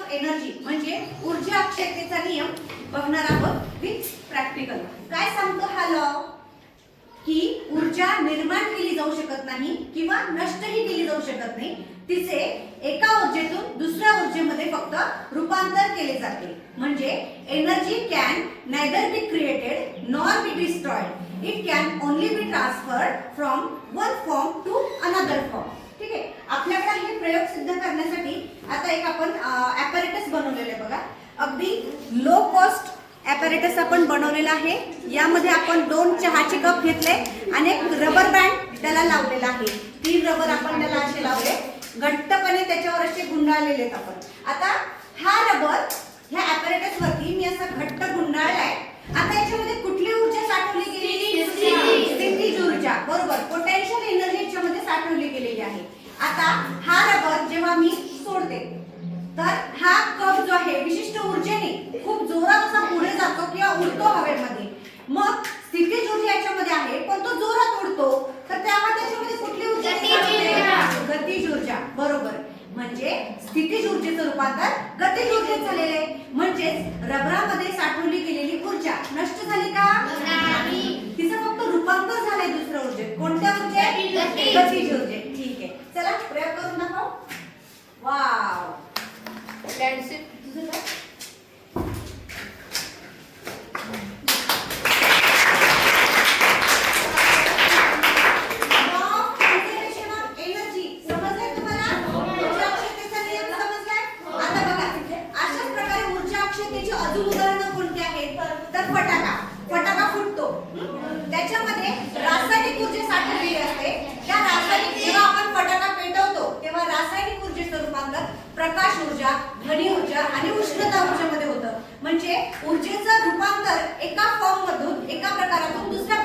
Of energy म्हणजे ऊर्जा अक्षयतेचा नियम बघणार आहोत विथ प्रॅक्टिकल। काय सांगतो हा लॉ की ऊर्जा निर्माण केली जाऊ शकत नाही किंवा नष्टही केली जाऊ शकत नाही, तिचे एका ऊर्जेतून दुसऱ्या ऊर्जेमध्ये फक्त रूपांतर केले जाते। म्हणजे energy can neither be created nor be destroyed, it can only be transferred from one form to another form. ठीक आहे, आपल्याकडे हे प्रयोग सिद्ध करण्यासाठी आता एक आपण ॲपॅरेटस बनवलेलं आहे बघा। अगदी लो कॉस्ट ॲपॅरेटस आपण बनवलेला आहे। यामध्ये आपण 2 चहाचे कप घेतले आणि एक रबर बँड त्याला लावलेला आहे। 3 रबर आपण त्याला असे लावले, घट्टपणे त्याच्यावर असे गुंडाळलेले आहेत आपण। आता हा रबर ह्या ॲपॅरेटस वरती मी असा घट्ट गुंडाळलाय। आता याच्यामध्ये कुठली ऊर्जा साठवली गेलेली? स्थितीज ऊर्जा, बरोबर, पोटेन्शियल एनर्जी याच्यामध्ये साठवली गेलेली आहे। आता हा रबर जेव्हा मी सोडते तर हा कप जो आहे विशिष्ट ऊर्जेने खूप जोरात असा पुढे जातो किंवा उडतो हवेमध्ये। मग स्थितीज ऊर्जा याच्यामध्ये आहे पण तो जोरात उडतो, तर तेव्हा त्याच्यामध्ये कुठली ऊर्जा? गतिज ऊर्जा, बरोबर। म्हणजे स्थितीज ऊर्जेचं रूपांतर गतिज ऊर्जेत झालेले आहे। म्हणजेच रबरामध्ये साठवली गेलेली ऊर्जा नष्ट झाली का? नाही, तिचं फक्त रूपांतर झालंय दुसऱ्या ऊर्जेत। कोणत्या ऊर्जेत? गतिज ऊर्जेत। ठीक आहे, चला प्रयोग करून दाखव। वाव, लँडशिप तुझं काय? अजून उदाहरणं कोणती आहेत? तर फटाका फुटतो, त्याच्यामध्ये रासायनिक ऊर्जा साठवलेली असते। त्या रासायनिक, जेव्हा आपण फटाका पेटवतो तेव्हा रासायनिक ऊर्जेचं रूपांतर प्रकाश ऊर्जा, ध्वनी ऊर्जा आणि उष्णता ऊर्जेमध्ये होतं। म्हणजे ऊर्जेचं रूपांतर एका फॉर्म मधून, एका प्रकारातून दुसऱ्या